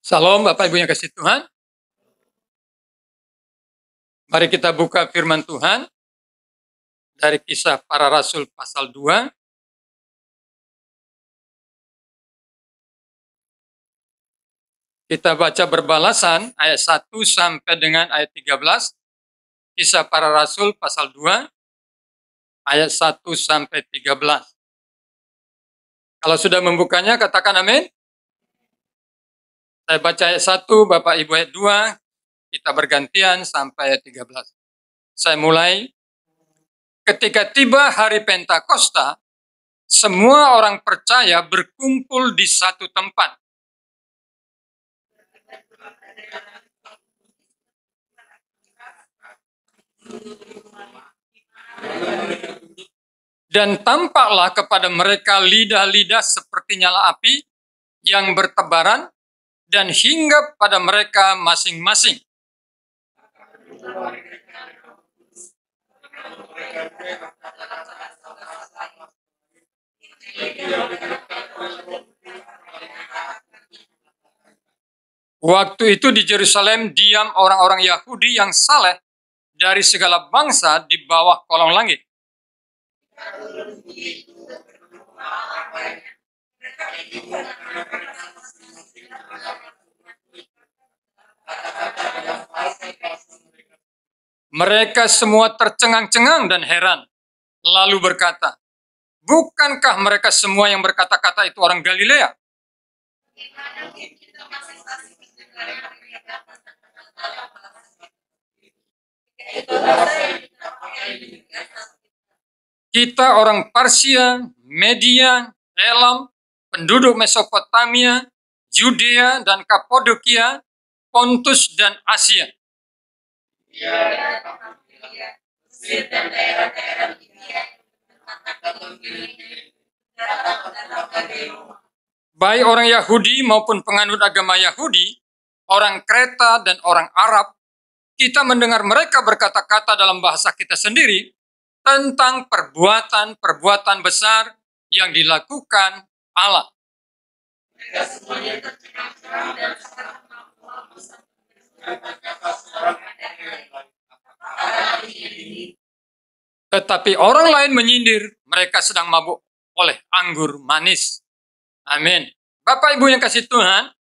Salam Bapak Ibu yang kasih Tuhan. Mari kita buka firman Tuhan dari Kisah Para Rasul pasal 2. Kita baca berbalasan ayat 1 sampai dengan ayat 13. Kisah Para Rasul pasal 2 ayat 1 sampai 13. Kalau sudah membukanya katakan amin. Saya baca ayat 1, Bapak Ibu ayat 2, kita bergantian sampai ayat 13. Saya mulai. Ketika tiba hari Pentakosta, semua orang percaya berkumpul di satu tempat. Dan tampaklah kepada mereka lidah-lidah seperti nyala api yang bertebaran dan hinggap pada mereka masing-masing. Waktu itu di Yerusalem diam orang-orang Yahudi yang saleh dari segala bangsa di bawah kolong langit. Mereka semua tercengang-cengang dan heran, lalu berkata, bukankah mereka semua yang berkata-kata itu orang Galilea? Kita orang Parsia, Media, Elam, penduduk Mesopotamia, Yudea dan Kapadokia, Pontus dan Asia. Baik orang Yahudi maupun penganut agama Yahudi, orang Kreta dan orang Arab, kita mendengar mereka berkata-kata dalam bahasa kita sendiri tentang perbuatan-perbuatan besar yang dilakukan Allah. Tetapi orang lain menyindir, mereka sedang mabuk oleh anggur manis. Amin. Bapak Ibu yang kasih Tuhan,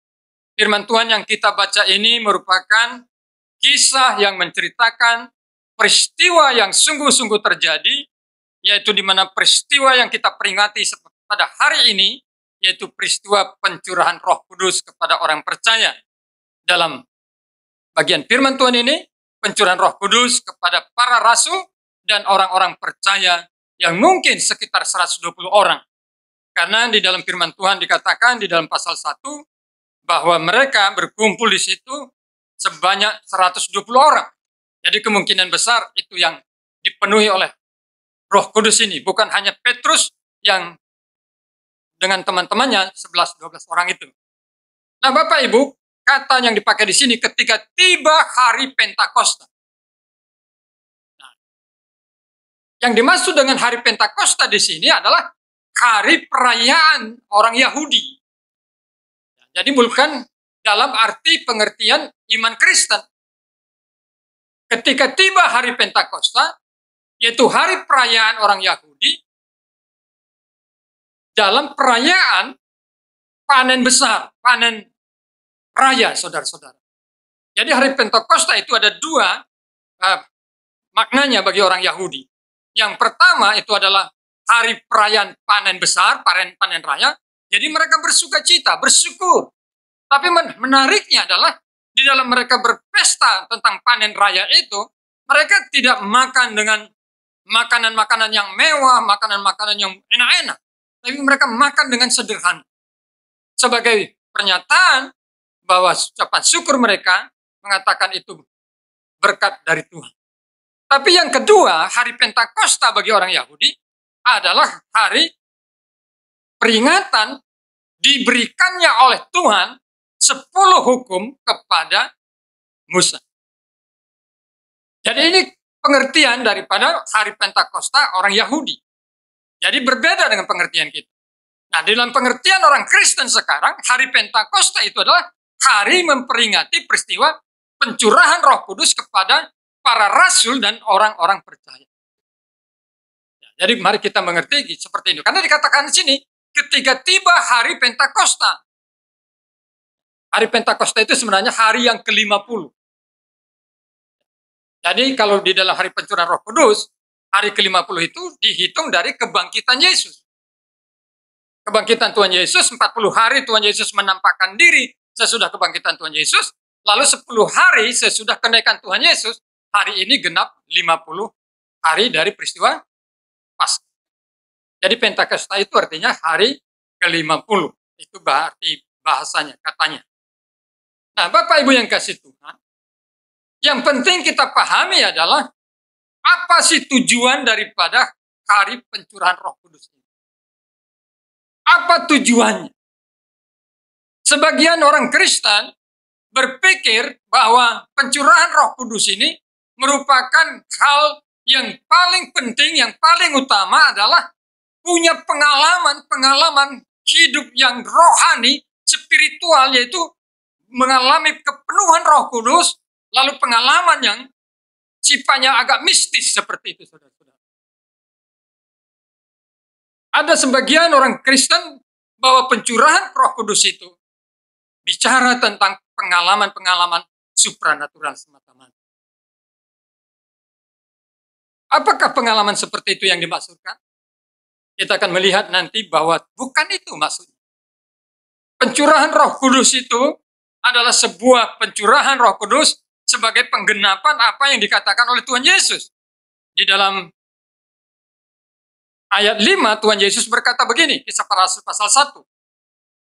firman Tuhan yang kita baca ini merupakan kisah yang menceritakan peristiwa yang sungguh-sungguh terjadi, yaitu di mana peristiwa yang kita peringati pada hari ini, yaitu peristiwa pencurahan Roh Kudus kepada orang percaya. Dalam bagian firman Tuhan ini, pencurahan Roh Kudus kepada para rasul dan orang-orang percaya yang mungkin sekitar 120 orang. Karena di dalam firman Tuhan dikatakan di dalam pasal 1 bahwa mereka berkumpul di situ sebanyak 120 orang. Jadi kemungkinan besar itu yang dipenuhi oleh Roh Kudus ini. Bukan hanya Petrus yang dengan teman-temannya 11-12 orang itu. Nah Bapak Ibu, kata yang dipakai di sini ketika tiba hari Pentakosta. Nah, yang dimaksud dengan hari Pentakosta di sini adalah hari perayaan orang Yahudi. Jadi bukan dalam arti pengertian iman Kristen. Ketika tiba hari Pentakosta, yaitu hari perayaan orang Yahudi, dalam perayaan panen besar, panen raya, saudara-saudara. Jadi hari Pentakosta itu ada dua maknanya bagi orang Yahudi. Yang pertama itu adalah hari perayaan panen besar, panen raya. Jadi mereka bersuka cita, bersyukur. Tapi menariknya adalah di dalam mereka berpesta tentang panen raya itu, mereka tidak makan dengan makanan-makanan yang mewah, makanan-makanan yang enak-enak. Tapi mereka makan dengan sederhana. Sebagai pernyataan bahwa ucapan syukur mereka mengatakan itu berkat dari Tuhan. Tapi yang kedua, hari Pentakosta bagi orang Yahudi adalah hari peringatan diberikannya oleh Tuhan 10 hukum kepada Musa. Jadi ini pengertian daripada hari Pentakosta orang Yahudi. Jadi berbeda dengan pengertian kita. Nah, dalam pengertian orang Kristen sekarang, hari Pentakosta itu adalah hari memperingati peristiwa pencurahan Roh Kudus kepada para rasul dan orang-orang percaya. Jadi mari kita mengerti seperti itu. Karena dikatakan di sini, ketika tiba hari Pentakosta. Hari Pentakosta itu sebenarnya hari yang ke-50. Jadi kalau di dalam hari pencurahan Roh Kudus, hari ke-50 itu dihitung dari kebangkitan Yesus. Kebangkitan Tuhan Yesus, 40 hari Tuhan Yesus menampakkan diri sesudah kebangkitan Tuhan Yesus, lalu 10 hari sesudah kenaikan Tuhan Yesus, hari ini genap 50 hari dari peristiwa Paskah. Jadi Pentakosta itu artinya hari ke-50. Itu berarti bahasanya, katanya. Nah, Bapak Ibu yang kasih Tuhan, yang penting kita pahami adalah apa sih tujuan daripada hari pencurahan Roh Kudus ini? Apa tujuannya? Sebagian orang Kristen berpikir bahwa pencurahan Roh Kudus ini merupakan hal yang paling penting, yang paling utama adalah punya pengalaman hidup yang rohani, spiritual, yaitu mengalami kepenuhan Roh Kudus, lalu pengalaman yang sifatnya agak mistis seperti itu, saudara-saudara. Ada sebagian orang Kristen bahwa pencurahan Roh Kudus itu bicara tentang pengalaman-pengalaman supranatural semata-mata. Apakah pengalaman seperti itu yang dimaksudkan? Kita akan melihat nanti bahwa bukan itu maksudnya. Pencurahan Roh Kudus itu adalah sebuah pencurahan Roh Kudus sebagai penggenapan apa yang dikatakan oleh Tuhan Yesus. Di dalam ayat 5 Tuhan Yesus berkata begini, Kisah Para Rasul pasal 1.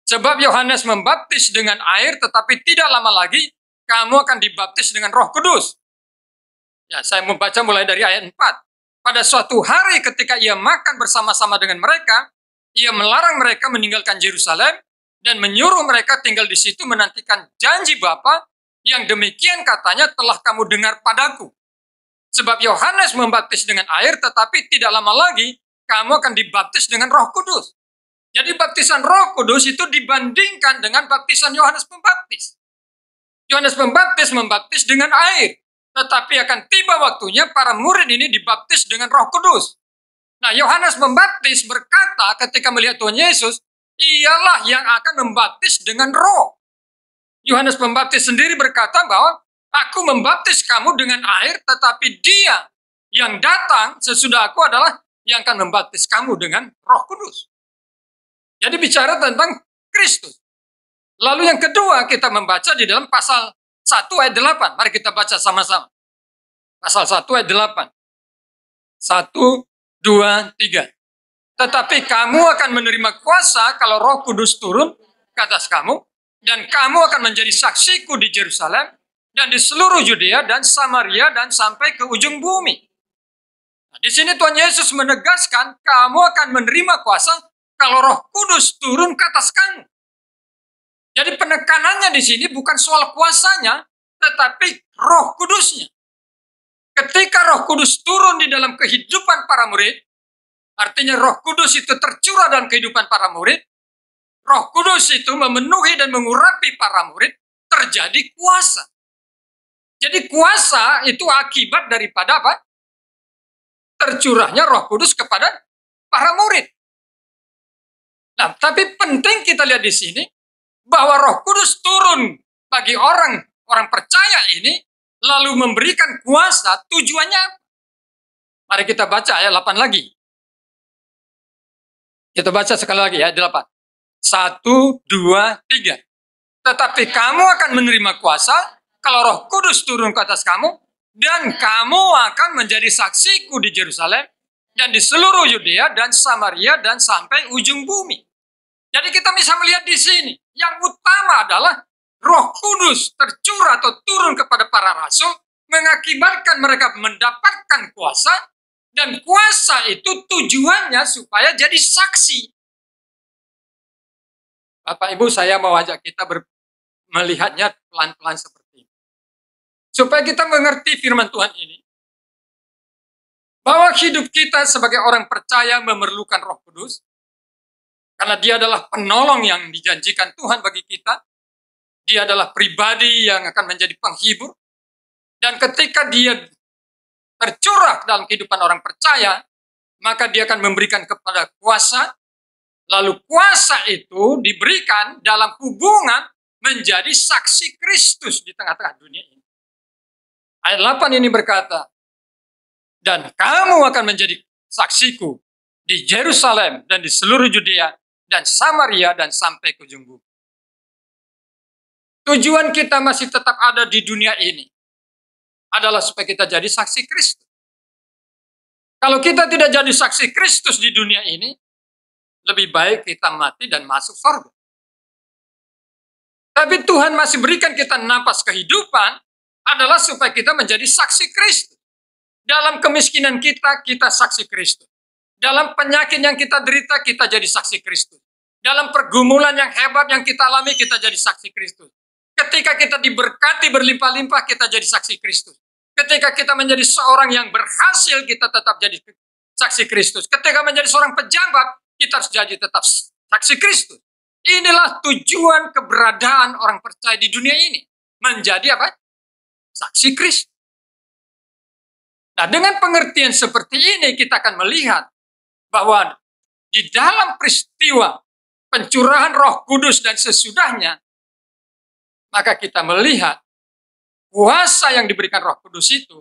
Sebab Yohanes membaptis dengan air, tetapi tidak lama lagi kamu akan dibaptis dengan Roh Kudus. Ya, saya membaca mulai dari ayat 4. Pada suatu hari ketika ia makan bersama-sama dengan mereka, ia melarang mereka meninggalkan Yerusalem dan menyuruh mereka tinggal di situ menantikan janji Bapa yang demikian katanya telah kamu dengar padaku. Sebab Yohanes membaptis dengan air, tetapi tidak lama lagi kamu akan dibaptis dengan Roh Kudus. Jadi baptisan Roh Kudus itu dibandingkan dengan baptisan Yohanes Pembaptis. Yohanes Pembaptis membaptis dengan air, tetapi akan tiba waktunya para murid ini dibaptis dengan Roh Kudus. Nah, Yohanes Pembaptis berkata ketika melihat Tuhan Yesus, ialah yang akan membaptis dengan Roh. Yohanes Pembaptis sendiri berkata bahwa aku membaptis kamu dengan air, tetapi Dia yang datang sesudah aku adalah yang akan membaptis kamu dengan Roh Kudus. Jadi bicara tentang Kristus. Lalu yang kedua kita membaca di dalam pasal 1 ayat 8. Mari kita baca sama-sama. Pasal 1 ayat 8. 1, 2, 3. Tetapi kamu akan menerima kuasa kalau Roh Kudus turun ke atas kamu, dan kamu akan menjadi saksiku di Yerusalem dan di seluruh Yudea dan Samaria dan sampai ke ujung bumi. Nah, di sini Tuhan Yesus menegaskan kamu akan menerima kuasa kalau Roh Kudus turun ke atas kamu. Jadi penekanannya di sini bukan soal kuasanya, tetapi Roh Kudusnya. Ketika Roh Kudus turun di dalam kehidupan para murid, artinya Roh Kudus itu tercurah dalam kehidupan para murid, Roh Kudus itu memenuhi dan mengurapi para murid, terjadi kuasa. Jadi kuasa itu akibat daripada apa? Tercurahnya Roh Kudus kepada para murid. Nah, tapi penting kita lihat di sini bahwa Roh Kudus turun bagi orang percaya ini, lalu memberikan kuasa, tujuannya. Mari kita baca ayat 8 lagi. Kita baca sekali lagi ayat 8. 1, 2, 3. Tetapi kamu akan menerima kuasa kalau Roh Kudus turun ke atas kamu, dan kamu akan menjadi saksiku di Yerusalem dan di seluruh Yudea dan Samaria dan sampai ujung bumi. Jadi kita bisa melihat di sini, yang utama adalah Roh Kudus tercurah atau turun kepada para rasul, mengakibatkan mereka mendapatkan kuasa, dan kuasa itu tujuannya supaya jadi saksi. Bapak Ibu, saya mau ajak kita melihatnya pelan-pelan seperti ini. Supaya kita mengerti firman Tuhan ini, bahwa hidup kita sebagai orang percaya memerlukan Roh Kudus, karena Dia adalah penolong yang dijanjikan Tuhan bagi kita. Dia adalah pribadi yang akan menjadi penghibur. Dan ketika dia tercurah dalam kehidupan orang percaya, maka dia akan memberikan kepada kuasa. Lalu kuasa itu diberikan dalam hubungan menjadi saksi Kristus di tengah-tengah dunia ini. Ayat 8 ini berkata, dan kamu akan menjadi saksiku di Yerusalem dan di seluruh Yudea dan Samaria dan sampai ke ujung bumi. Tujuan kita masih tetap ada di dunia ini adalah supaya kita jadi saksi Kristus. Kalau kita tidak jadi saksi Kristus di dunia ini, lebih baik kita mati dan masuk surga. Tapi Tuhan masih berikan kita napas kehidupan adalah supaya kita menjadi saksi Kristus. Dalam kemiskinan kita, kita saksi Kristus. Dalam penyakit yang kita derita, kita jadi saksi Kristus. Dalam pergumulan yang hebat yang kita alami, kita jadi saksi Kristus. Ketika kita diberkati berlimpah-limpah, kita jadi saksi Kristus. Ketika kita menjadi seorang yang berhasil, kita tetap jadi saksi Kristus. Ketika menjadi seorang pejabat, kita harus jadi tetap saksi Kristus. Inilah tujuan keberadaan orang percaya di dunia ini. Menjadi apa? Saksi Kristus. Nah, dengan pengertian seperti ini, kita akan melihat bahwa di dalam peristiwa pencurahan Roh Kudus dan sesudahnya, maka kita melihat kuasa yang diberikan Roh Kudus itu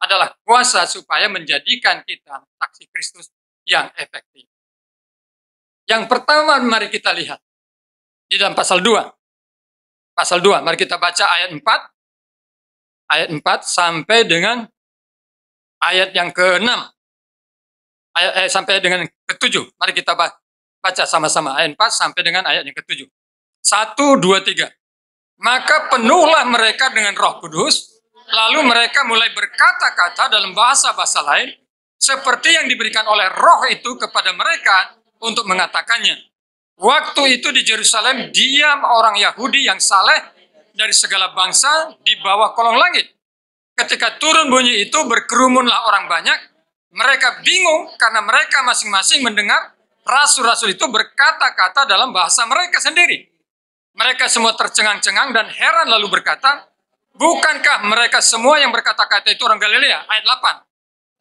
adalah kuasa supaya menjadikan kita saksi Kristus yang efektif. Yang pertama, mari kita lihat di dalam pasal 2. Pasal 2, mari kita baca ayat 4. Ayat 4 sampai dengan ayat yang ke-6. Sampai dengan ke-7. Mari kita baca sama-sama. Ayat 4 sampai dengan ayat yang ke-7. 1, 2, 3. Maka penuhlah mereka dengan Roh Kudus, lalu mereka mulai berkata-kata dalam bahasa-bahasa lain, seperti yang diberikan oleh Roh itu kepada mereka untuk mengatakannya. Waktu itu di Yerusalem diam orang Yahudi yang saleh dari segala bangsa di bawah kolong langit. Ketika turun bunyi itu, berkerumunlah orang banyak. Mereka bingung karena mereka masing-masing mendengar rasul-rasul itu berkata-kata dalam bahasa mereka sendiri. Mereka semua tercengang-cengang dan heran lalu berkata, bukankah mereka semua yang berkata-kata itu orang Galilea? Ayat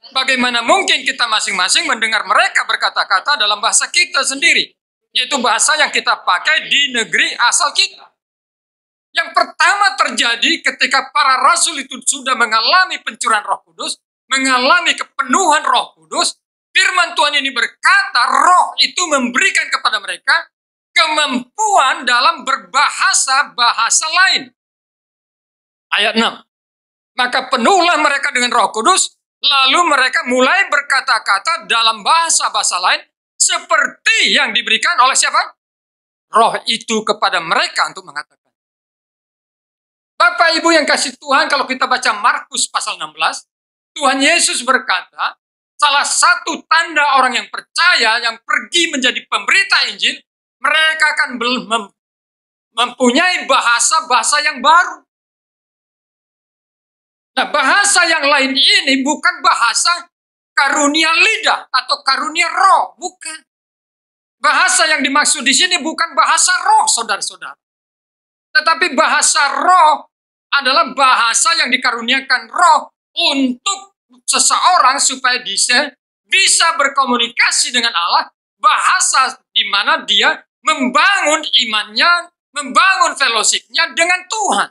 8. Bagaimana mungkin kita masing-masing mendengar mereka berkata-kata dalam bahasa kita sendiri? Yaitu bahasa yang kita pakai di negeri asal kita. Yang pertama terjadi ketika para rasul itu sudah mengalami pencurahan Roh Kudus, mengalami kepenuhan Roh Kudus, firman Tuhan ini berkata, Roh itu memberikan kepada mereka kemampuan dalam berbahasa bahasa lain. Ayat 6. Maka penuhlah mereka dengan Roh Kudus, lalu mereka mulai berkata-kata dalam bahasa-bahasa lain, seperti yang diberikan oleh siapa? Roh itu kepada mereka untuk mengatakan. Bapak Ibu yang kasih Tuhan, kalau kita baca Markus pasal 16, Tuhan Yesus berkata, salah satu tanda orang yang percaya, yang pergi menjadi pemberita Injil, mereka akan mempunyai bahasa-bahasa yang baru. Nah, bahasa yang lain ini bukan bahasa karunia lidah atau karunia roh, bukan. Bahasa yang dimaksud di sini bukan bahasa roh, saudara-saudara. Tetapi bahasa roh adalah bahasa yang dikaruniakan roh untuk seseorang supaya bisa berkomunikasi dengan Allah, bahasa di mana dia membangun imannya, membangun fellowship-nya dengan Tuhan.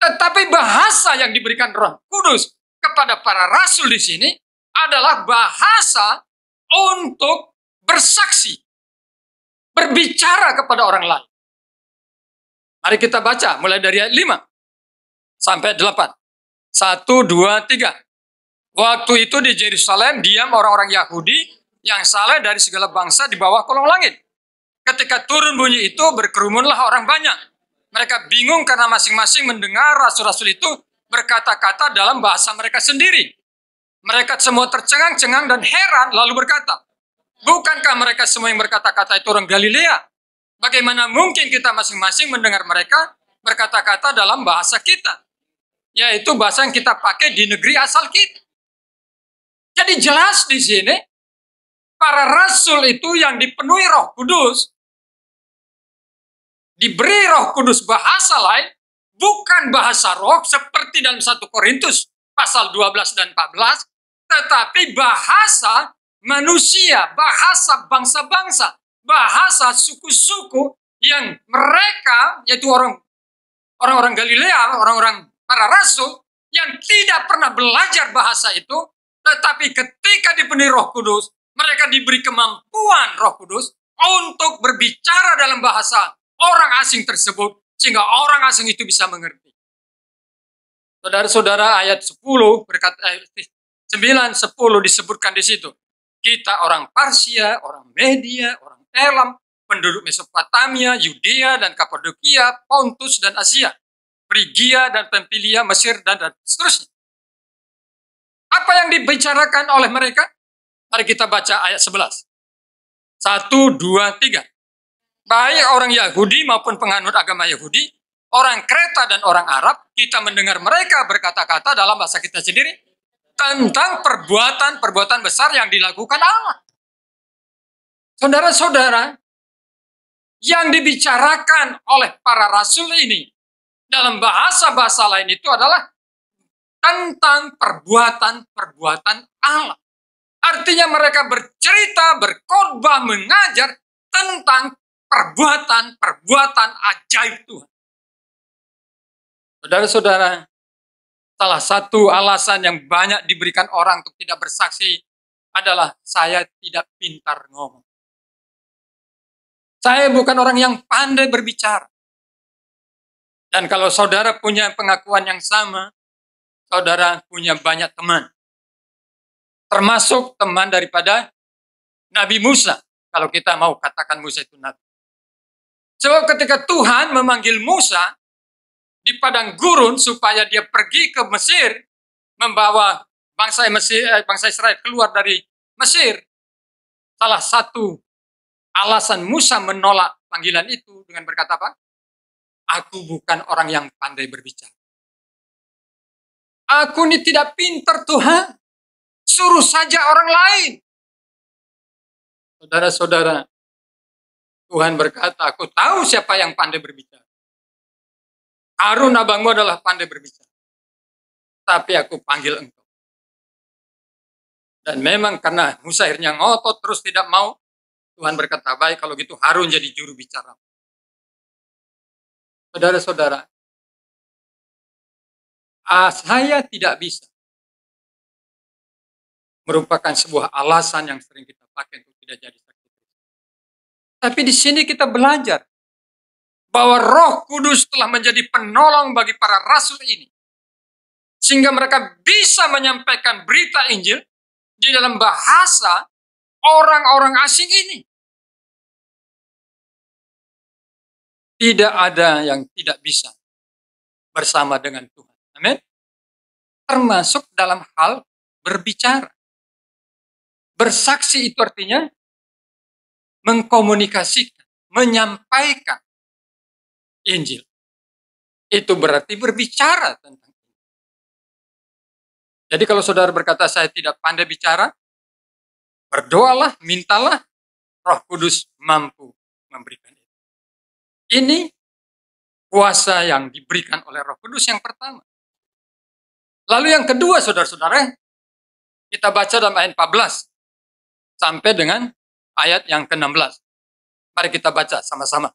Tetapi bahasa yang diberikan Roh Kudus kepada para rasul di sini adalah bahasa untuk bersaksi, berbicara kepada orang lain. Mari kita baca mulai dari ayat 5 sampai 8. 1, 2, 3. Waktu itu di Yerusalem diam orang-orang Yahudi yang saleh dari segala bangsa di bawah kolong langit. Ketika turun bunyi itu, berkerumunlah orang banyak. Mereka bingung karena masing-masing mendengar rasul-rasul itu berkata-kata dalam bahasa mereka sendiri. Mereka semua tercengang-cengang dan heran lalu berkata, bukankah mereka semua yang berkata-kata itu orang Galilea? Bagaimana mungkin kita masing-masing mendengar mereka berkata-kata dalam bahasa kita? Yaitu bahasa yang kita pakai di negeri asal kita. Jadi jelas di sini, para rasul itu yang dipenuhi Roh Kudus, diberi Roh Kudus bahasa lain, bukan bahasa roh seperti dalam 1 Korintus pasal 12 dan 14, tetapi bahasa manusia, bahasa bangsa-bangsa, bahasa suku-suku yang mereka, yaitu orang-orang Galilea, orang-orang para rasul, yang tidak pernah belajar bahasa itu, tetapi ketika dipenuhi Roh Kudus, mereka diberi kemampuan Roh Kudus untuk berbicara dalam bahasa orang asing tersebut, sehingga orang asing itu bisa mengerti. Saudara-saudara, ayat 10 berkata 9, 10 disebutkan di situ. Kita orang Parsia, orang Media, orang Elam, penduduk Mesopotamia, Yudea dan Kapadokia, Pontus dan Asia, Frigia dan Pamfilia, Mesir dan seterusnya. Apa yang dibicarakan oleh mereka? Mari kita baca ayat 11. 1, 2, 3. Baik orang Yahudi maupun penganut agama Yahudi, orang Kreta dan orang Arab, kita mendengar mereka berkata-kata dalam bahasa kita sendiri tentang perbuatan-perbuatan besar yang dilakukan Allah. Saudara-saudara, yang dibicarakan oleh para rasul ini dalam bahasa-bahasa lain itu adalah tentang perbuatan-perbuatan Allah. Artinya mereka bercerita, berkhotbah, mengajar tentang perbuatan-perbuatan ajaib Tuhan. Saudara-saudara, salah satu alasan yang banyak diberikan orang untuk tidak bersaksi adalah saya tidak pintar ngomong. Saya bukan orang yang pandai berbicara. Dan kalau saudara punya pengakuan yang sama, saudara punya banyak teman. Termasuk teman daripada Nabi Musa. Kalau kita mau katakan Musa itu Nabi. Sebab ketika Tuhan memanggil Musa di padang gurun supaya dia pergi ke Mesir, membawa bangsa Israel keluar dari Mesir, salah satu alasan Musa menolak panggilan itu dengan berkata apa? Aku bukan orang yang pandai berbicara. Aku ini tidak pintar Tuhan. Suruh saja orang lain. Saudara-saudara, Tuhan berkata, aku tahu siapa yang pandai berbicara. Harun abangmu adalah pandai berbicara. Tapi aku panggil engkau. Dan memang karena Musa akhirnya ngotot terus tidak mau, Tuhan berkata, baik kalau gitu Harun jadi juru bicara. Saudara-saudara, saya tidak bisa. Merupakan sebuah alasan yang sering kita pakai untuk tidak jadi saksi. Tapi di sini kita belajar bahwa Roh Kudus telah menjadi penolong bagi para rasul ini. Sehingga mereka bisa menyampaikan berita Injil di dalam bahasa orang-orang asing ini. Tidak ada yang tidak bisa bersama dengan Tuhan. Amin. Termasuk dalam hal berbicara. Bersaksi itu artinya mengkomunikasikan, menyampaikan Injil. Itu berarti berbicara tentang Injil. Jadi kalau saudara berkata saya tidak pandai bicara, berdoalah, mintalah, Roh Kudus mampu memberikan itu. Ini kuasa yang diberikan oleh Roh Kudus yang pertama. Lalu yang kedua, saudara-saudara, kita baca dalam ayat 14 sampai dengan ayat yang ke-16. Mari kita baca sama-sama.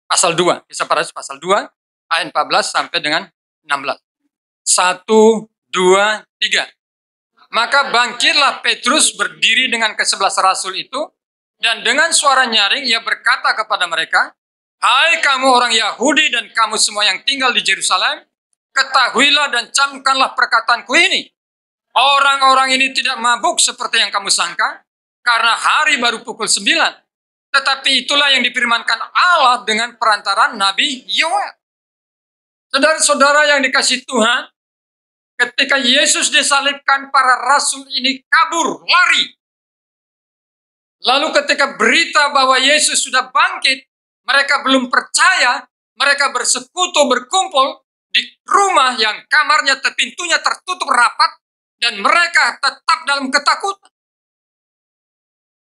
Pasal 2, Kisah Para Rasul pasal 2, ayat 14 sampai dengan 16. 1, 2, 3. Maka bangkitlah Petrus berdiri dengan ke-11 rasul itu, dan dengan suara nyaring ia berkata kepada mereka, hai kamu orang Yahudi dan kamu semua yang tinggal di Yerusalem, ketahuilah dan camkanlah perkataanku ini. Orang-orang ini tidak mabuk seperti yang kamu sangka, karena hari baru pukul 9. Tetapi itulah yang difirmankan Allah dengan perantaraan Nabi Yoel. Saudara-saudara yang dikasihi Tuhan, ketika Yesus disalibkan, para rasul ini kabur, lari. Lalu ketika berita bahwa Yesus sudah bangkit, mereka belum percaya, mereka bersekutu, berkumpul di rumah yang kamarnya pintunya tertutup rapat, dan mereka tetap dalam ketakutan.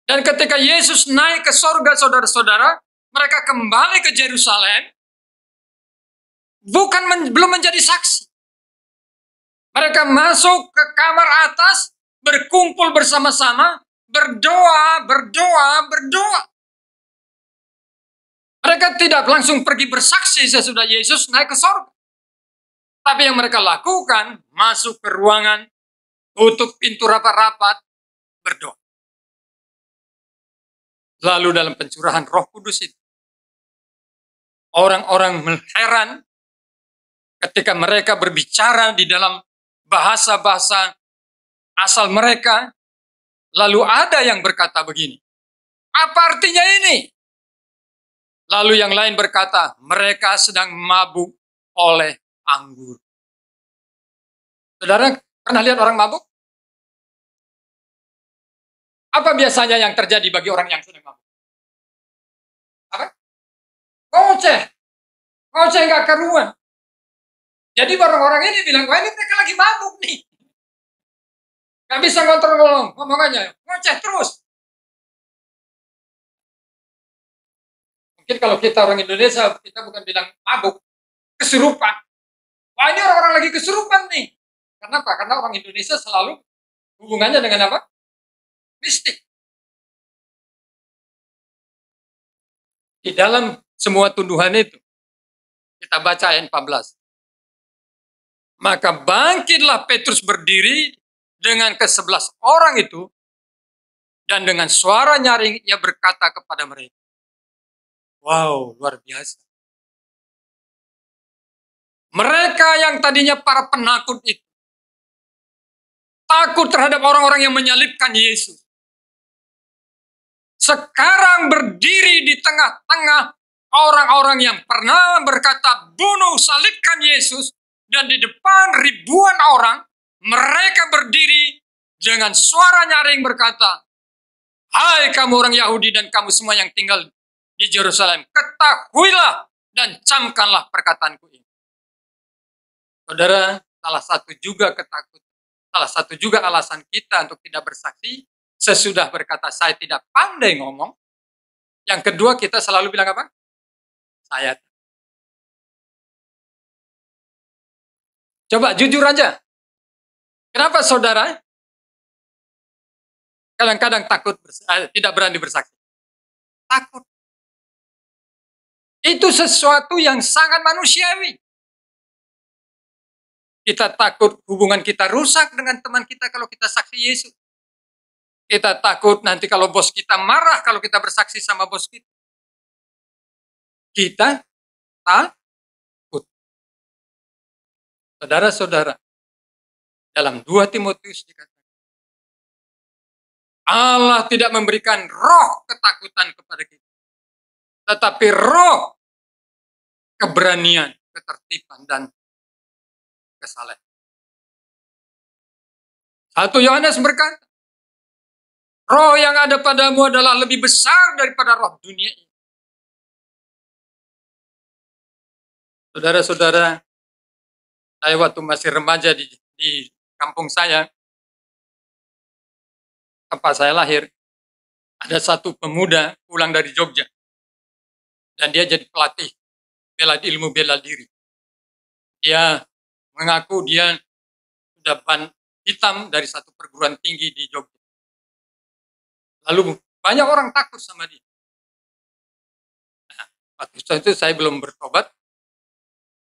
Dan ketika Yesus naik ke sorga, saudara-saudara, mereka kembali ke Yerusalem, belum menjadi saksi. Mereka masuk ke kamar atas, berkumpul bersama-sama, berdoa. Mereka tidak langsung pergi bersaksi sesudah Yesus naik ke sorga. Tapi yang mereka lakukan, masuk ke ruangan, tutup pintu rapat-rapat, berdoa. Lalu dalam pencurahan Roh Kudus itu, orang-orang heran ketika mereka berbicara di dalam bahasa-bahasa asal mereka, lalu ada yang berkata begini, apa artinya ini? Lalu yang lain berkata, mereka sedang mabuk oleh anggur. Saudara pernah lihat orang mabuk? Apa biasanya yang terjadi bagi orang yang sedang mabuk? Apa? Ngoceh gak keruan. Jadi orang-orang ini bilang, wah ini mereka lagi mabuk nih. Gak bisa ngontrol ngomongannya, ngoceh terus. Mungkin kalau kita orang Indonesia, kita bukan bilang mabuk, kesurupan. Wah ini orang-orang lagi kesurupan nih. Kenapa? Karena orang Indonesia selalu hubungannya dengan apa? Mistik. Di dalam semua tuduhan itu, kita baca ayat 14. Maka bangkitlah Petrus berdiri dengan ke-11 orang itu, dan dengan suara nyaring ia berkata kepada mereka. Wow, luar biasa. Mereka yang tadinya para penakut itu, takut terhadap orang-orang yang menyalibkan Yesus, sekarang berdiri di tengah-tengah orang-orang yang pernah berkata, bunuh, salibkan Yesus, dan di depan ribuan orang, mereka berdiri dengan suara nyaring berkata, hai kamu orang Yahudi dan kamu semua yang tinggal di Yerusalem, ketahuilah dan camkanlah perkataanku ini. Saudara, salah satu juga alasan kita untuk tidak bersaksi, sesudah berkata saya tidak pandai ngomong. Yang kedua kita selalu bilang apa? Saya. Coba jujur aja. Kenapa saudara kadang-kadang takut, tidak berani bersaksi? Takut. Itu sesuatu yang sangat manusiawi. Kita takut hubungan kita rusak dengan teman kita kalau kita saksi Yesus. Kita takut nanti kalau bos kita marah kalau kita bersaksi sama bos kita. Kita takut. Saudara-saudara, dalam 2 Timotius dikatakan, Allah tidak memberikan roh ketakutan kepada kita, tetapi roh keberanian, ketertiban, dan kesalehan. 1 Yohanes berkata, roh yang ada padamu adalah lebih besar daripada roh dunia ini. Saudara-saudara, saya waktu masih remaja di kampung saya, tempat saya lahir, ada satu pemuda pulang dari Jogja. Dan dia jadi pelatih ilmu bela diri. Dia mengaku dia sudah ban hitam dari satu perguruan tinggi di Jogja. Lalu banyak orang takut sama dia. Nah, waktu itu saya belum bertobat.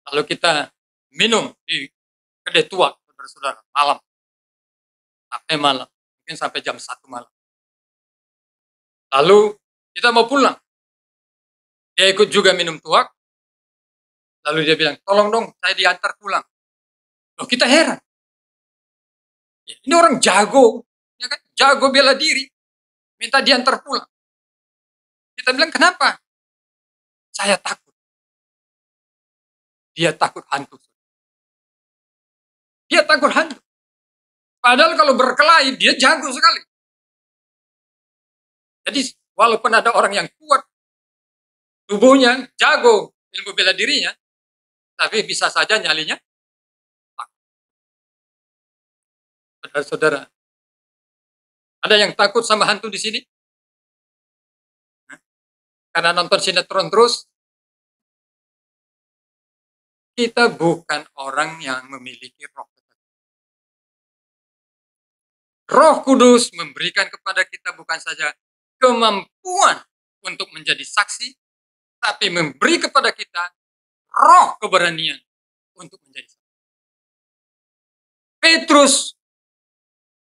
Lalu kita minum di kedai tua, saudara-saudara, malam. Sampai malam. Mungkin sampai jam 1 malam. Lalu kita mau pulang. Dia ikut juga minum tuak. Lalu dia bilang, tolong dong saya diantar pulang. Loh kita heran. Ini orang jago. Ya kan? Jago bela diri. Minta diantar pulang. Kita bilang, kenapa? Saya takut. Dia takut hantu. Dia takut hantu. Padahal kalau berkelahi, dia jago sekali. Jadi, walaupun ada orang yang kuat, tubuhnya jago, ilmu bela dirinya, tapi bisa saja nyalinya. Saudara-saudara, ada yang takut sama hantu di sini? Karena nonton sinetron terus, kita bukan orang yang memiliki roh. Roh Kudus memberikan kepada kita bukan saja kemampuan untuk menjadi saksi, tapi memberi kepada kita roh keberanian untuk menjadi saksi. Petrus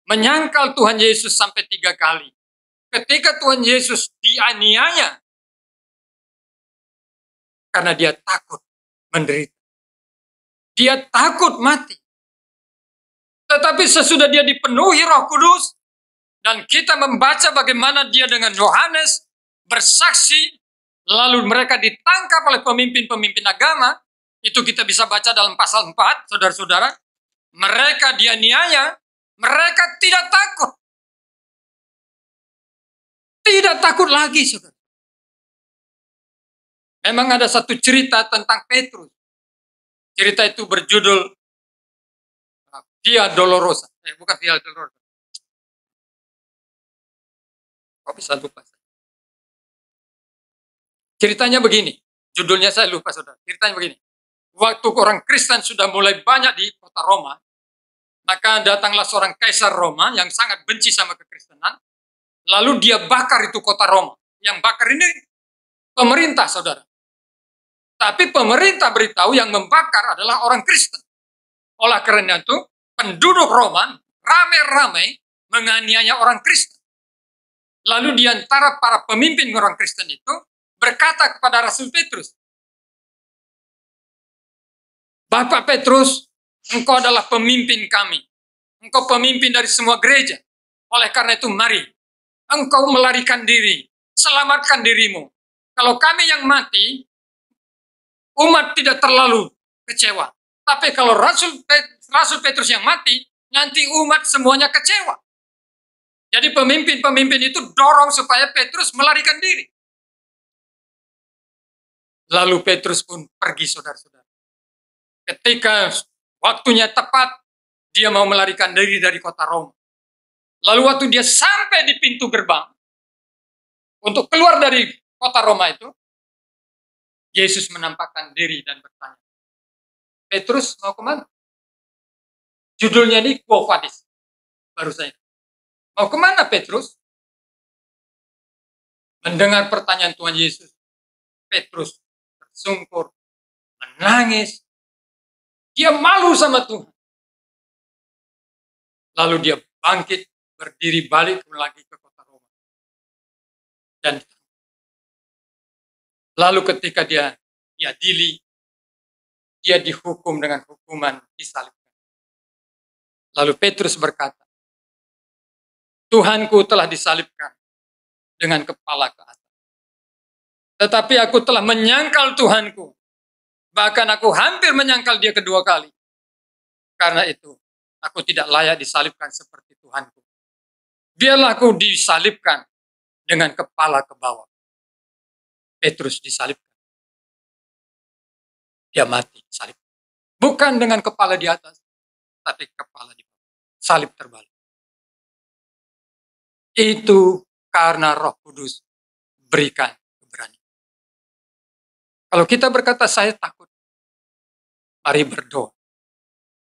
menyangkal Tuhan Yesus sampai 3 kali. Ketika Tuhan Yesus dianiaya, karena dia takut menderita. Dia takut mati. Tetapi sesudah dia dipenuhi Roh Kudus, dan kita membaca bagaimana dia dengan Yohanes bersaksi, lalu mereka ditangkap oleh pemimpin-pemimpin agama, itu kita bisa baca dalam pasal 4, saudara-saudara. Mereka dianiaya, mereka tidak takut. Tidak takut lagi, saudara. Memang ada satu cerita tentang Petrus. Cerita itu berjudul Via Dolorosa. Bukan Via Dolorosa. Kok bisa lupa? Ceritanya begini. Judulnya saya lupa, saudara. Ceritanya begini. Waktu orang Kristen sudah mulai banyak di kota Roma, maka datanglah seorang kaisar Roma yang sangat benci sama kekristenan. Lalu dia bakar itu kota Roma. Yang bakar ini pemerintah, saudara. Tapi pemerintah beritahu yang membakar adalah orang Kristen. Oleh karena itu, penduduk Roma ramai-ramai menganiaya orang Kristen. Lalu di antara para pemimpin orang Kristen itu berkata kepada Rasul Petrus, Bapak Petrus, engkau adalah pemimpin kami. Engkau pemimpin dari semua gereja. Oleh karena itu, mari, engkau melarikan diri. Selamatkan dirimu. Kalau kami yang mati, umat tidak terlalu kecewa. Tapi kalau Rasul Petrus yang mati, nanti umat semuanya kecewa. Jadi pemimpin-pemimpin itu dorong supaya Petrus melarikan diri. Lalu Petrus pun pergi, saudara-saudara. Ketika waktunya tepat, dia mau melarikan diri dari kota Roma. Lalu waktu dia sampai di pintu gerbang, untuk keluar dari kota Roma itu, Yesus menampakkan diri dan bertanya, Petrus mau kemana? Judulnya ini Quo Vadis. Baru saya. Mau kemana Petrus? Mendengar pertanyaan Tuhan Yesus, Petrus tersungkur, menangis. Dia malu sama Tuhan. Lalu dia bangkit, berdiri balik lagi ke kota Roma. Dan lalu ketika dia diadili, dia dihukum dengan hukuman disalibkan. Lalu Petrus berkata, Tuhanku telah disalibkan dengan kepala ke atas. Tetapi aku telah menyangkal Tuhanku. Bahkan aku hampir menyangkal dia kedua kali. Karena itu, aku tidak layak disalibkan seperti Tuhanku. Biarlah aku disalibkan dengan kepala ke bawah. Petrus disalibkan. Dia mati, salib. Bukan dengan kepala di atas, tapi kepala di bawah. Salib terbalik. Itu karena Roh Kudus berikan keberanian. Kalau kita berkata, saya takut, mari berdoa.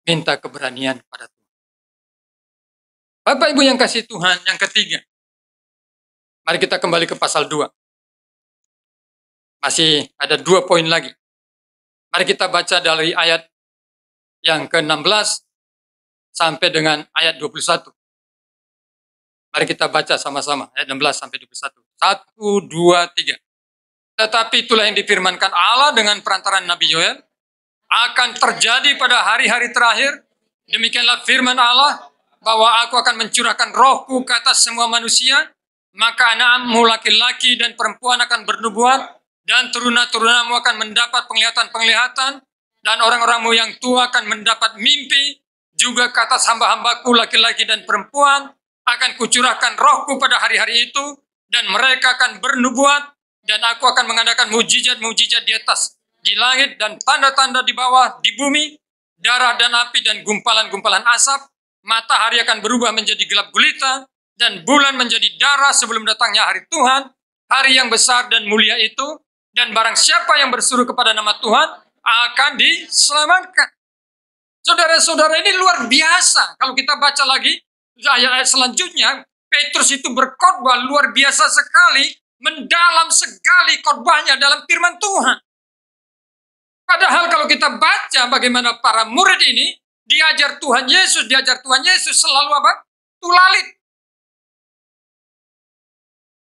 Minta keberanian pada Tuhan. Bapak Ibu yang kasih Tuhan, yang ketiga. Mari kita kembali ke pasal 2. Masih ada 2 poin lagi. Mari kita baca dari ayat yang ke-16 sampai dengan ayat 21. Mari kita baca sama-sama, ayat 16 sampai 21. 1, 2, 3. Tetapi itulah yang difirmankan Allah dengan perantaran Nabi Yoel, akan terjadi pada hari-hari terakhir. Demikianlah firman Allah, bahwa aku akan mencurahkan rohku ke atas semua manusia, maka anakmu laki-laki dan perempuan akan bernubuat, dan turuna-turunamu akan mendapat penglihatan-penglihatan, dan orang-orangmu yang tua akan mendapat mimpi, juga ke atas hamba-hambaku laki-laki dan perempuan, akan kucurahkan rohku pada hari-hari itu, dan mereka akan bernubuat, dan aku akan mengadakan mujizat-mujizat di atas, di langit, dan tanda-tanda di bawah, di bumi, darah dan api, dan gumpalan-gumpalan asap. Matahari akan berubah menjadi gelap gulita, dan bulan menjadi darah sebelum datangnya hari Tuhan, hari yang besar dan mulia itu, dan barang siapa yang berseru kepada nama Tuhan akan diselamatkan. Saudara-saudara, ini luar biasa. Kalau kita baca lagi ayat-ayat selanjutnya, Petrus itu berkhotbah luar biasa sekali, mendalam sekali khotbahnya dalam firman Tuhan. Padahal kalau kita baca bagaimana para murid ini diajar Tuhan Yesus selalu apa? Tulalit.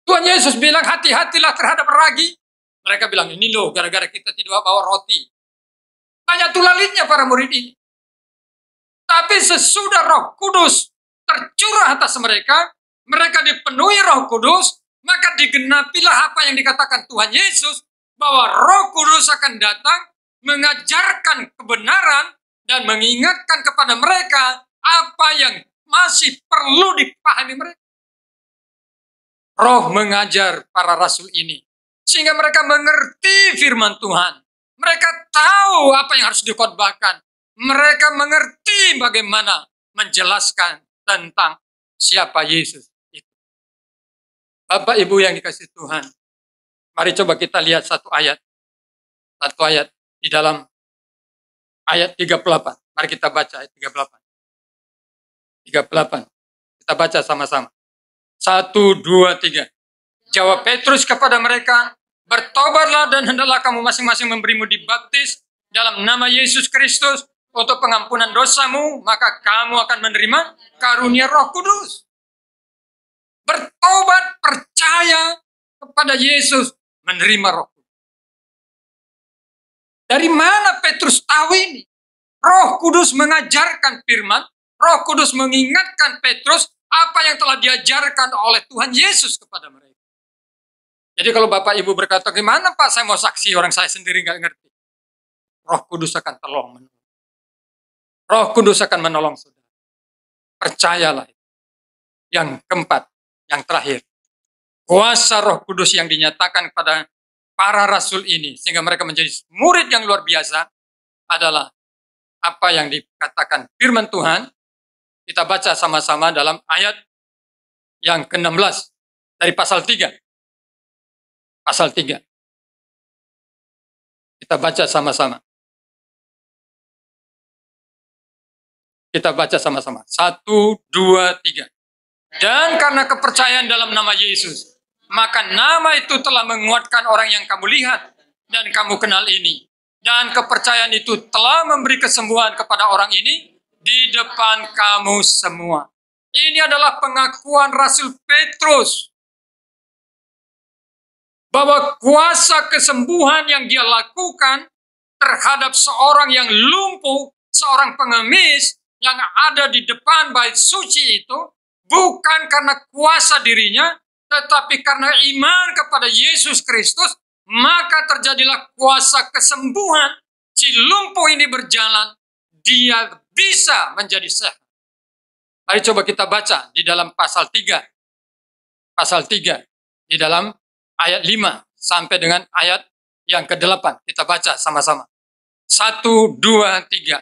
Tuhan Yesus bilang, hati-hatilah terhadap ragi. Mereka bilang, ini loh, gara-gara kita tidak bawa roti. Banyak tulalitnya para murid ini. Tapi sesudah Roh Kudus tercurah atas mereka, mereka dipenuhi Roh Kudus, maka digenapilah apa yang dikatakan Tuhan Yesus, bahwa Roh Kudus akan datang, mengajarkan kebenaran, dan mengingatkan kepada mereka apa yang masih perlu dipahami mereka. Roh mengajar para rasul ini, sehingga mereka mengerti firman Tuhan. Mereka tahu apa yang harus dikhotbahkan. Mereka mengerti bagaimana menjelaskan tentang siapa Yesus itu. Bapak Ibu yang dikasihi Tuhan, mari coba kita lihat satu ayat di dalam ayat 38. Mari kita baca ayat 38. 38. Kita baca sama-sama. 1, 2, 3. Jawab Petrus kepada mereka, bertobatlah dan hendaklah kamu masing-masing memberimu dibaptis dalam nama Yesus Kristus untuk pengampunan dosamu, maka kamu akan menerima karunia Roh Kudus. Bertobat, percaya kepada Yesus, menerima Roh Kudus. Dari mana Petrus tahu ini? Roh Kudus mengajarkan firman, Roh Kudus mengingatkan Petrus apa yang telah diajarkan oleh Tuhan Yesus kepada mereka. Jadi kalau Bapak Ibu berkata, gimana Pak saya mau saksi, orang saya sendiri nggak ngerti. Roh Kudus akan menolong. Roh Kudus akan menolong saudara. Percayalah. Yang keempat, yang terakhir. Kuasa Roh Kudus yang dinyatakan kepada para rasul ini, sehingga mereka menjadi murid yang luar biasa, adalah apa yang dikatakan firman Tuhan. Kita baca sama-sama dalam ayat yang ke-16 dari pasal 3. Pasal 3. Kita baca sama-sama. Kita baca sama-sama. 1, 2, 3. Dan karena kepercayaan dalam nama Yesus, maka nama itu telah menguatkan orang yang kamu lihat dan kamu kenal ini. Dan kepercayaan itu telah memberi kesembuhan kepada orang ini di depan kamu semua. Ini adalah pengakuan Rasul Petrus bahwa kuasa kesembuhan yang dia lakukan terhadap seorang yang lumpuh, seorang pengemis yang ada di depan bait suci itu, bukan karena kuasa dirinya, tetapi karena iman kepada Yesus Kristus, maka terjadilah kuasa kesembuhan. Si lumpuh ini berjalan, dia bisa menjadi sehat. Mari coba kita baca di dalam pasal 3. Pasal 3, di dalam ayat 5 sampai dengan ayat yang ke-8. Kita baca sama-sama. 1, 2, 3.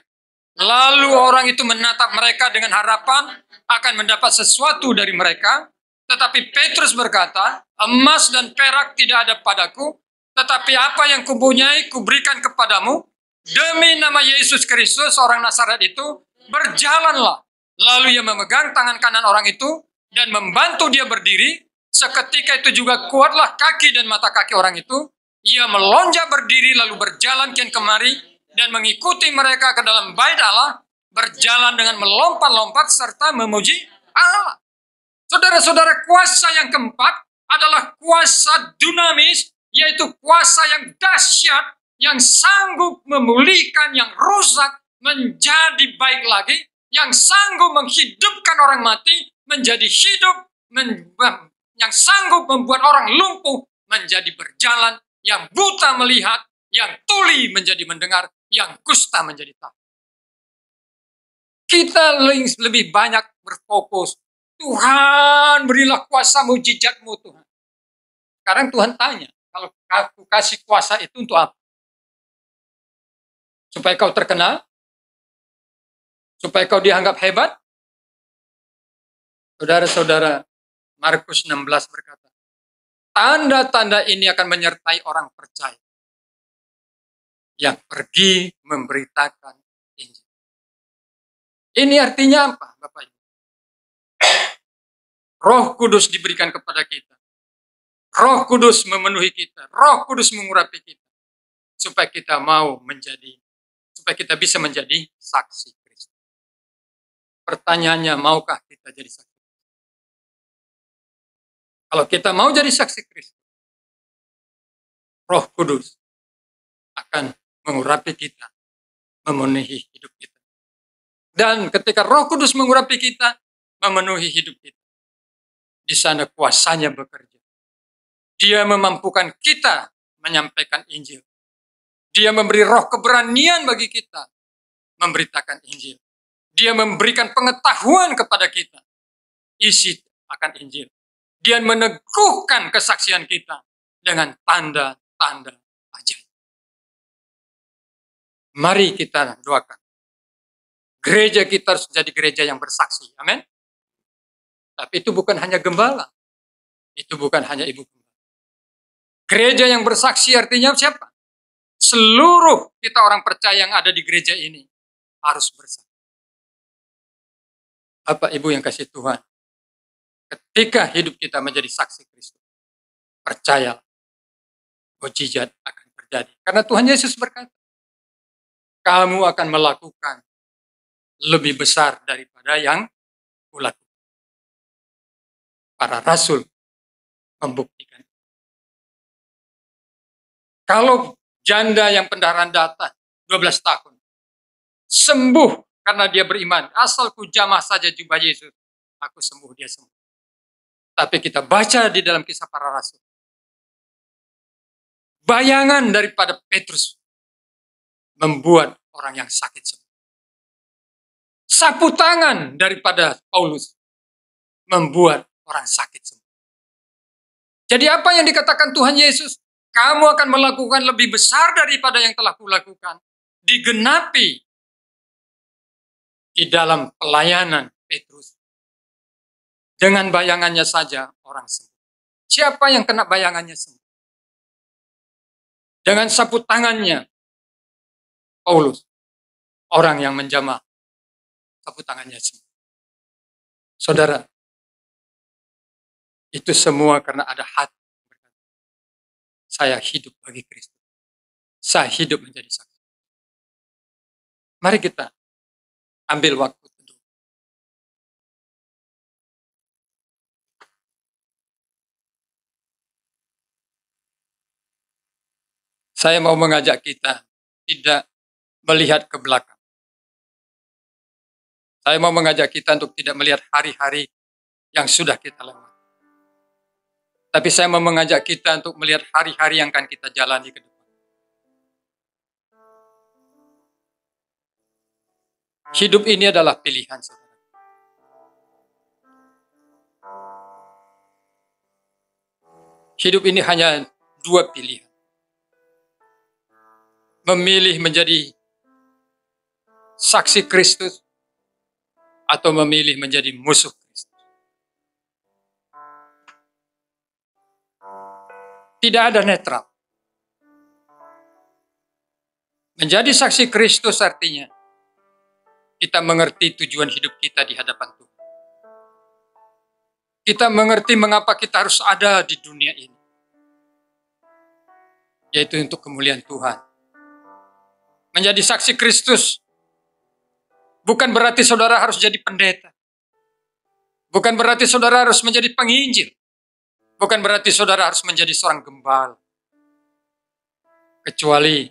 Lalu orang itu menatap mereka dengan harapan akan mendapat sesuatu dari mereka. Tetapi Petrus berkata, emas dan perak tidak ada padaku, tetapi apa yang kupunyai kuberikan kepadamu. Demi nama Yesus Kristus, orang Nazaret itu, berjalanlah. Lalu ia memegang tangan kanan orang itu dan membantu dia berdiri. Seketika itu juga kuatlah kaki dan mata kaki orang itu. Ia melonjak berdiri lalu berjalan kian kemari dan mengikuti mereka ke dalam bait Allah, berjalan dengan melompat-lompat serta memuji Allah. Saudara-saudara, kuasa yang keempat adalah kuasa dunamis, yaitu kuasa yang dahsyat, yang sanggup memulihkan yang rusak menjadi baik lagi, yang sanggup menghidupkan orang mati menjadi hidup, yang sanggup membuat orang lumpuh menjadi berjalan, yang buta melihat, yang tuli menjadi mendengar, yang kusta menjadi tahu. Kita lebih banyak berfokus, Tuhan berilah kuasa mujizatmu Tuhan. Sekarang Tuhan tanya, kalau aku kasih kuasa itu untuk apa? Supaya kau terkenal? Supaya kau dianggap hebat? Saudara-saudara, Markus 16 berkata, Tanda-tanda ini akan menyertai orang percaya yang pergi memberitakan Injil. Ini artinya apa, Bapak Ibu? Roh Kudus diberikan kepada kita. Roh Kudus memenuhi kita. Roh Kudus mengurapi kita. Supaya kita bisa menjadi saksi Kristus. Pertanyaannya, maukah kita jadi saksi? Kalau kita mau jadi saksi Kristus, Roh Kudus akan mengurapi kita, memenuhi hidup kita. Dan ketika Roh Kudus mengurapi kita, memenuhi hidup kita, di sana kuasanya bekerja. Dia memampukan kita menyampaikan Injil. Dia memberi roh keberanian bagi kita memberitakan Injil. Dia memberikan pengetahuan kepada kita isi akan Injil. Dia meneguhkan kesaksian kita dengan tanda-tanda ajaib. Mari kita doakan. Gereja kita harus jadi gereja yang bersaksi. Amin. Tapi itu bukan hanya gembala. Itu bukan hanya ibu gembala. Gereja yang bersaksi artinya siapa? Seluruh kita orang percaya yang ada di gereja ini harus bersaksi. Bapak Ibu yang kasih Tuhan, ketika hidup kita menjadi saksi Kristus, percaya mukjizat akan terjadi. Karena Tuhan Yesus berkata, kamu akan melakukan lebih besar daripada yang kulakukan. Para rasul membuktikan. Kalau janda yang pendarahan darah 12 tahun sembuh karena dia beriman, asal ku jamah saja jubah Yesus, aku sembuh, dia sembuh. Tapi kita baca di dalam kisah para rasul, bayangan daripada Petrus membuat orang yang sakit sembuh. Sapu tangan daripada Paulus membuat orang sakit sembuh. Jadi apa yang dikatakan Tuhan Yesus? Kamu akan melakukan lebih besar daripada yang telah kulakukan. Digenapi di dalam pelayanan Petrus. Dengan bayangannya saja orang sembuh. Siapa yang kena bayangannya sembuh? Dengan sapu tangannya Paulus, orang yang menjamah, sapu tangannya sembuh. Saudara, itu semua karena ada hati. Saya hidup bagi Kristus. Saya hidup menjadi saksi. Mari kita ambil waktu teduh. Saya mau mengajak kita tidak melihat ke belakang. Saya mau mengajak kita untuk tidak melihat hari-hari yang sudah kita lewati. Tapi saya mau mengajak kita untuk melihat hari-hari yang akan kita jalani ke depan. Hidup ini adalah pilihan, saudara. Hidup ini hanya dua pilihan. Memilih menjadi saksi Kristus atau memilih menjadi musuh Kristus. Tidak ada netral. Menjadi saksi Kristus artinya kita mengerti tujuan hidup kita di hadapan Tuhan. Kita mengerti mengapa kita harus ada di dunia ini. Yaitu untuk kemuliaan Tuhan. Menjadi saksi Kristus bukan berarti saudara harus jadi pendeta. Bukan berarti saudara harus menjadi penginjil. Bukan berarti saudara harus menjadi seorang gembala. Kecuali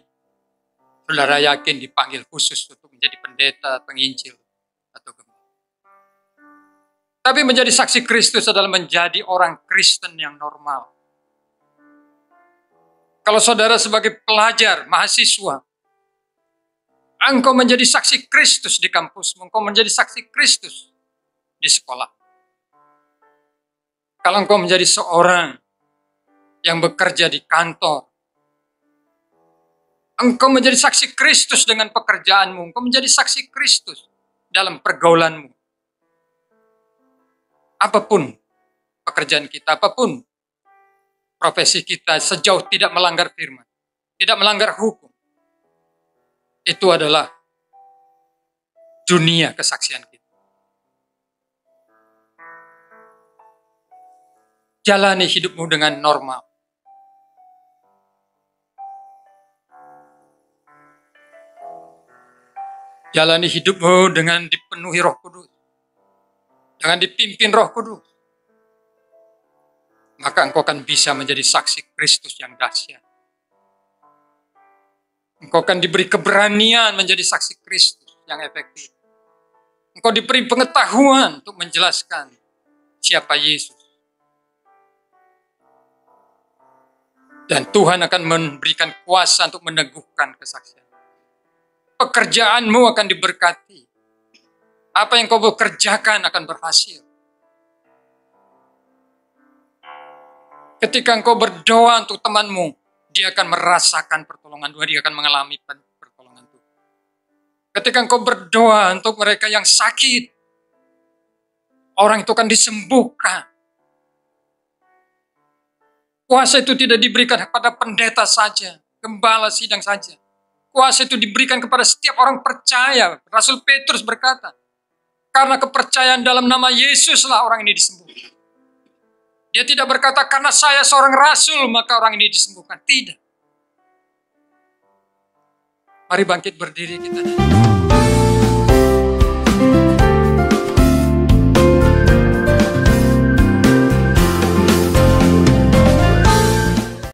saudara yakin dipanggil khusus untuk menjadi pendeta, penginjil, atau gembala. Tapi menjadi saksi Kristus adalah menjadi orang Kristen yang normal. Kalau saudara sebagai pelajar, mahasiswa, engkau menjadi saksi Kristus di kampusmu, engkau menjadi saksi Kristus di sekolah. Kalau engkau menjadi seorang yang bekerja di kantor, engkau menjadi saksi Kristus dengan pekerjaanmu, engkau menjadi saksi Kristus dalam pergaulanmu. Apapun pekerjaan kita, apapun profesi kita sejauh tidak melanggar firman, tidak melanggar hukum. Itu adalah dunia kesaksian kita. Jalani hidupmu dengan normal. Jalani hidupmu dengan dipenuhi Roh Kudus. Dengan dipimpin Roh Kudus. Maka engkau akan bisa menjadi saksi Kristus yang dahsyat. Engkau akan diberi keberanian menjadi saksi Kristus yang efektif. Engkau diberi pengetahuan untuk menjelaskan siapa Yesus. Dan Tuhan akan memberikan kuasa untuk meneguhkan kesaksian. Pekerjaanmu akan diberkati. Apa yang kau bekerjakan akan berhasil. Ketika engkau berdoa untuk temanmu, dia akan merasakan pertolongan Tuhan, dia akan mengalami pertolongan Tuhan. Ketika engkau berdoa untuk mereka yang sakit, orang itu akan disembuhkan. Kuasa itu tidak diberikan kepada pendeta saja, gembala sidang saja. Kuasa itu diberikan kepada setiap orang percaya. Rasul Petrus berkata, karena kepercayaan dalam nama Yesuslah orang ini disembuhkan. Dia tidak berkata, karena saya seorang rasul, maka orang ini disembuhkan. Tidak. Mari bangkit berdiri kita.